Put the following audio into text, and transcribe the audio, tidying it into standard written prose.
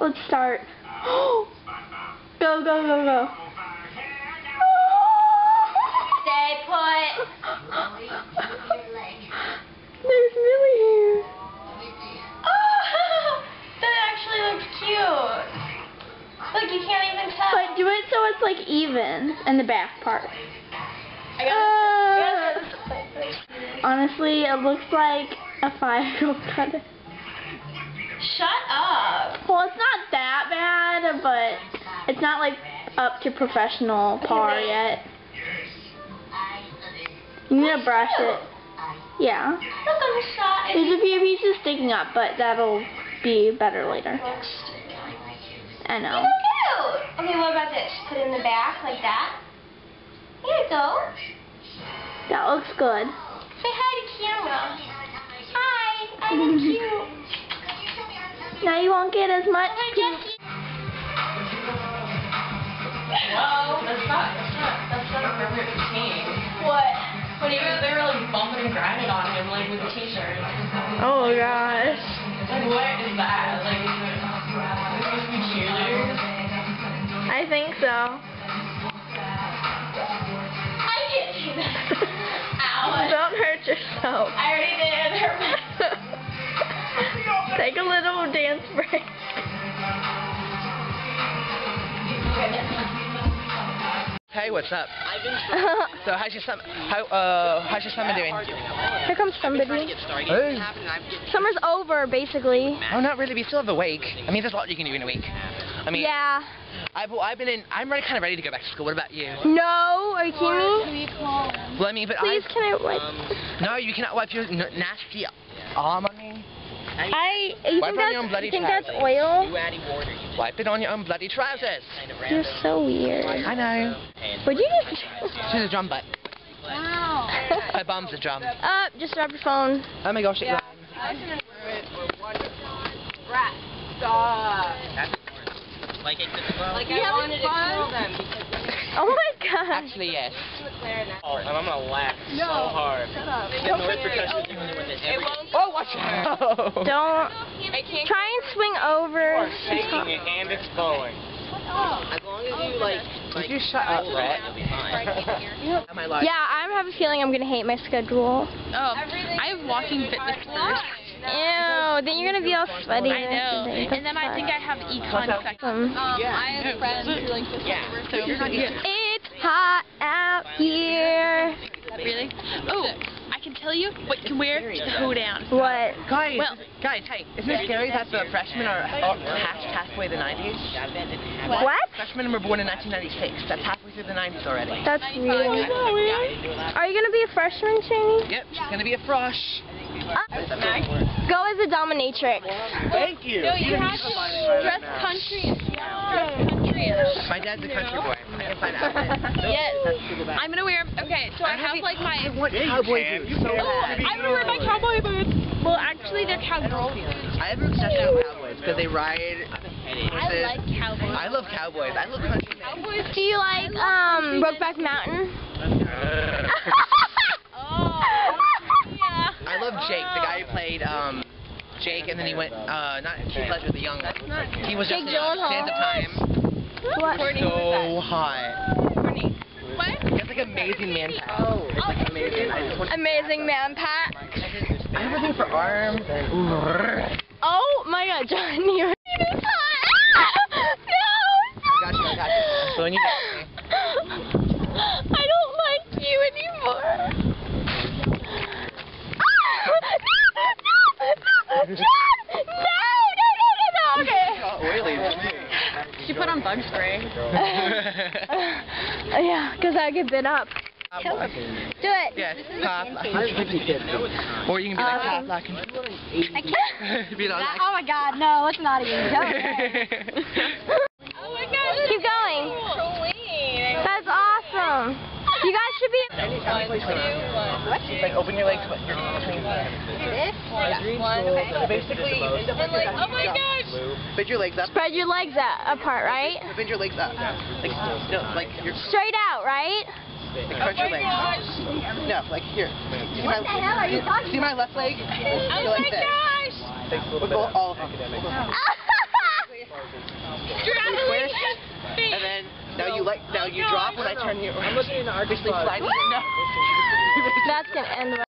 Let's start. Go, go, go, go. Stay put. There's Millie here. Oh, that actually looks cute. Look, you can't even tell. But do it so it's like even in the back part. Honestly, it looks like a 5-year-old cut it. Shut up. Well, it's not that bad, but it's not like up to professional par yet. You need to brush it. Yeah. Look on the side. There's a few pieces sticking up, but that'll be better later. I know. Look cute. Okay, what about this? Put it in the back like that. Here you go. That looks good. Say hi to camera. Hi, I look cute. Now you won't get as much. Whoa, that's not a perfect routine. What? When they were like bumping and grinding on him like with the t-shirt. Oh gosh. Like what is that? Like is it supposed to be cheerleaders? I think so. I can't do that. Ow. Don't hurt yourself. I already did. Hurt my Take a little dance break. Hey, what's up? So how's your summer doing? Here comes somebody. Hey. Summer's over, basically. Oh, not really. We still have a week. I mean, there's a lot you can do in a week. I mean, Yeah. I'm kind of ready to go back to school. What about you? No, are you kidding me? Well, I mean, but Please, can I wipe? No, you cannot wipe your nasty arm on me. You Wipe on your own bloody think that's trousers. oil? Wipe it on your own bloody trousers. You're so weird. I know. Would you just... She's a drum butt. Wow. Her bum's a drum. Just grab your phone. Oh my gosh, it rhymes. Rat. Stop. Like I wanted to kill them because Oh my god. Actually, yes. oh, and I'm gonna laugh so hard. Shut up. Get the repercussions with this. Oh, watch out! Don't. Try and swing over. You are shaking it and it's going. As long as you Would you shut up, Brett? you'll be fine. Am I live? Yeah, I have a feeling I'm gonna hate my schedule. Oh, I have walking fitness first. Ew, then you're gonna be all sweaty. I know. And then I think I have econ second. I have friends who like this. So It's hot out here. really? Oh, I can tell you what you can wear to the hoedown. What? Guys, Well- guys, hey, isn't it scary that the freshmen are halfway the 90s? What? Freshmen were born in 1996. That's halfway through the 90s already. That's really. Are you gonna be a freshman, Shani? Yep, she's gonna be a frosh. Go as a dominatrix. Thank you. No, you have to dress country. My dad's a country boy. I can find out. Yes. I'm gonna wear. Okay, so I have like my. What cowboy boots? I'm gonna wear my cowboy boots. Well, actually, they're cowgirl boots. I have an obsession with cowboys because they ride horses. I like cowboys. I love cowboys. I love country men. Do you like Brokeback Mountain? Oh. Yeah. I love Jake, the guy who played Jake, and then he went not Heath Ledger, the young. He was just Jake Gyllenhaal. Sands of Time. What? So hot. What? He has like amazing man pack. It's like amazing. I just want Amazing man pack. I have everything for arms. Oh my god, John, you're hot. No! Got you. So when you get me. I don't like you anymore. No, okay. Oily. She put on bug spray. Yeah, because I get bit up. Do it. Yes, pop. Or you can be like Pop Lock. I can't. Be like, Oh my god, no, let's not even go. Oh my god. Keep going. That's awesome. You guys should be. 1, 2, 1. like open your legs between This? So basically, Oh my gosh. bend your legs up. Spread your legs apart, right? Bend your legs up. Like, no, like you're Straight out, right? like crunch your legs. No, like here. What the hell are you talking See my left leg? Oh Go like my this. gosh. We'll go all of them. Squish, and then now you drop when I turn you. I'm looking in the officially slide. No. That's gonna end.